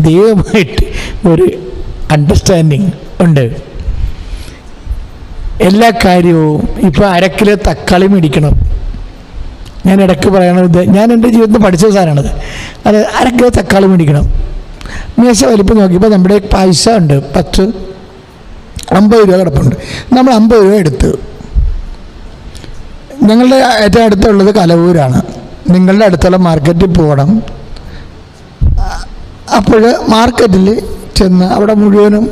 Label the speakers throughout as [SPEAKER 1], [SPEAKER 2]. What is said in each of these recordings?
[SPEAKER 1] ദൈവമായിട്ട് ഒരു അണ്ടർസ്റ്റാൻഡിങ് ഉണ്ട്. എല്ലാ കാര്യവും ഇപ്പോൾ 1/2 കിലോ തക്കാളി മേടിക്കണം. ഞാൻ ഇടയ്ക്ക് പറയണത്, ഞാൻ എൻ്റെ ജീവിതത്തിൽ പഠിച്ച സാധനമാണത്. അത് 1/2 കിലോ തക്കാളി മേടിക്കണം. മേശ വലിപ്പം നോക്കിയപ്പോൾ നമ്മുടെ പൈസ ഉണ്ട്, 50 രൂപ കിടപ്പുണ്ട്. നമ്മൾ 50 രൂപ എടുത്ത്. ഞങ്ങളുടെ ഏറ്റവും അടുത്തുള്ളത് കലവൂരാണ്. നിങ്ങളുടെ അടുത്തുള്ള മാർക്കറ്റിൽ പോകണം. അപ്പോൾ മാർക്കറ്റിൽ ചെന്ന് അവിടെ മുഴുവനും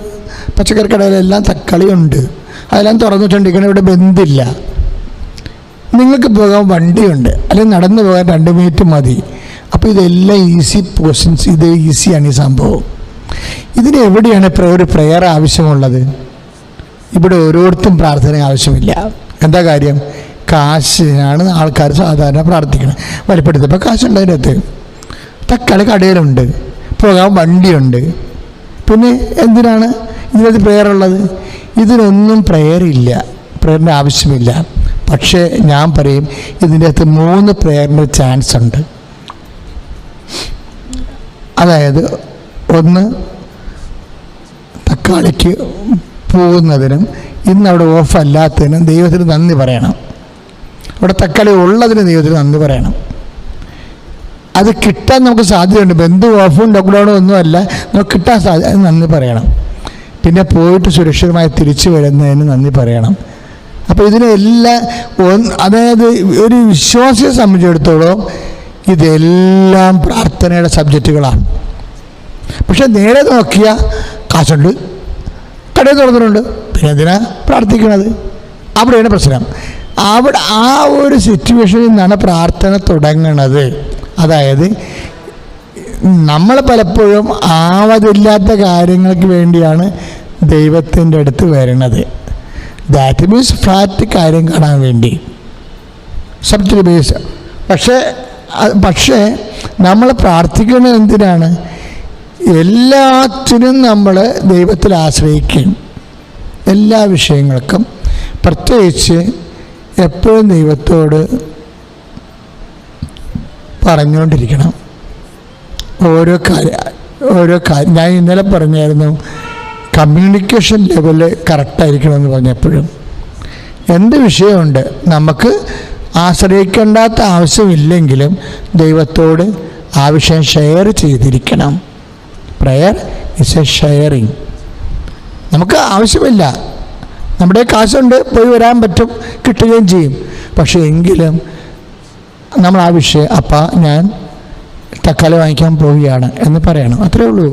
[SPEAKER 1] പച്ചക്കറി കടയിലെല്ലാം തക്കാളി ഉണ്ട്. അതെല്ലാം തുറന്നിട്ടുണ്ടെങ്കിൽ ഇവിടെ ബന്ധില്ല. നിങ്ങൾക്ക് പോകാൻ വണ്ടിയുണ്ട്, അല്ലെങ്കിൽ നടന്നു പോകാൻ 2 മിനിറ്റ് മതി. അപ്പോൾ ഇതെല്ലാം ഈസി ക്വസ്റ്റ്യൻസ്. ഇത് ഈസിയാണ് ഈ സംഭവം. ഇതിന് എവിടെയാണ് ഒരു പ്രെയർ ആവശ്യമുള്ളത്? ഇവിടെ ഓരോരുത്തരും പ്രാർത്ഥന ആവശ്യമില്ല. എന്താ കാര്യം? കാശിനാണ് ആൾക്കാർ സാധാരണ പ്രാർത്ഥിക്കണം. വലിപ്പെടുത്തപ്പോൾ കാശുണ്ട്, അതിനകത്ത് തക്കാളി കടയിലുണ്ട്, പോകാൻ വണ്ടിയുണ്ട്. പിന്നെ എന്തിനാണ് ഇതിനകത്ത് പ്രെയർ ഉള്ളത്? ഇതിനൊന്നും പ്രെയറില്ല, പ്രെയറിൻ്റെ ആവശ്യമില്ല. പക്ഷേ ഞാൻ പറയും, ഇതിൻ്റെ അകത്ത് 3 പ്രെയറിൻ്റെ ചാൻസ് ഉണ്ട്. അതായത്, ഒന്ന് തക്കാളിക്ക് പോകുന്നതിനും ഇന്നവിടെ ഓഫ് അല്ലാത്തതിനും ദൈവത്തിന് നന്ദി പറയണം. അവിടെ തക്കാളി ഉള്ളതിന് ദൈവത്തിന് നന്ദി പറയണം. അത് കിട്ടാൻ നമുക്ക് സാധ്യതയുണ്ട്. ബന്ധു ഓഫും ലോക്ക്ഡൗണും ഒന്നുമല്ല, നമുക്ക് കിട്ടാൻ സാധ്യത, നന്ദി പറയണം. പിന്നെ പോയിട്ട് സുരക്ഷിതമായി തിരിച്ചു വരുന്നതിന് നന്ദി പറയണം. അപ്പോൾ ഇതിനെല്ലാം അതായത് ഒരു വിശ്വാസിയെ സംബന്ധിച്ചിടത്തോളം ഇതെല്ലാം പ്രാർത്ഥനയുടെ സബ്ജക്റ്റുകളാണ്. പക്ഷെ നേരെ നോക്കിയാൽ കാശുണ്ട്, കടയിൽ തുറന്നിട്ടുണ്ട്, പിന്നെ എന്തിനാ പ്രാർത്ഥിക്കണത്? അവിടെയാണ് പ്രശ്നം. അവിടെ ആ ഒരു സിറ്റുവേഷനിൽ നിന്നാണ് പ്രാർത്ഥന തുടങ്ങണത്. അതായത് നമ്മൾ പലപ്പോഴും ആവതില്ലാത്ത കാര്യങ്ങൾക്ക് വേണ്ടിയാണ് ദൈവത്തിൻ്റെ അടുത്ത് വരണത്. ദാറ്റ് മീൻസ് ഫ്ലാറ്റ് കാര്യം കാണാൻ വേണ്ടി, സബ്ജക്റ്റ് ബേസ്. പക്ഷേ നമ്മൾ പ്രാർത്ഥിക്കുന്നത് എന്തിനാണ്? എല്ലാത്തിനും നമ്മൾ ദൈവത്തിൽ ആശ്രയിക്കും. എല്ലാ വിഷയങ്ങൾക്കും പ്രത്യേകിച്ച് എപ്പോഴും ദൈവത്തോട് പറഞ്ഞുകൊണ്ടിരിക്കണം. ഓരോ കാര്യം ഞാൻ ഇന്നലെ പറഞ്ഞായിരുന്നു, കമ്മ്യൂണിക്കേഷൻ ലെവല് കറക്റ്റായിരിക്കണമെന്ന് പറഞ്ഞപ്പോഴും എന്ത് വിഷയമുണ്ട് നമുക്ക് ആശ്രയിക്കേണ്ടാത്ത ആവശ്യമില്ലെങ്കിലും ദൈവത്തോട് ആ വിഷയം ഷെയർ ചെയ്തിരിക്കണം. Prayer is a sharing. നമുക്ക് ആവശ്യമില്ല, നമ്മുടെ കാശുണ്ട്, പോയി വരാൻ പറ്റും, കിട്ടുകയും ചെയ്യും. പക്ഷേ എങ്കിലും നമ്മൾ ആ വിഷയം, അപ്പാ ഞാൻ തക്കാളി വാങ്ങിക്കാൻ പോവുകയാണ് എന്ന് പറയണം. അത്രേ ഉള്ളൂ.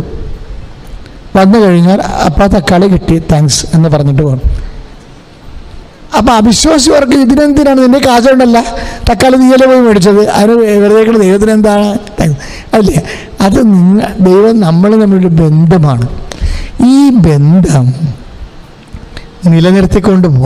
[SPEAKER 1] വന്നു കഴിഞ്ഞാൽ അപ്പാ തക്കാളി കിട്ടി, താങ്ക്സ് എന്ന് പറഞ്ഞിട്ട് പോകും. അപ്പം അവിശ്വാസിവർക്ക് ഇതിനെന്തിനാണ്? നിൻ്റെ കാശുണ്ടല്ല, തക്കാളി നീയല്ലേ പോയി മേടിച്ചത്, അതിന് വെറുതെ ദൈവത്തിന് എന്താണ് അല്ലേ? അത് ദൈവം നമ്മൾ തമ്മിലൊരു ബന്ധമാണ്. ഈ ബന്ധം നിലനിർത്തിക്കൊണ്ട് പോകണം.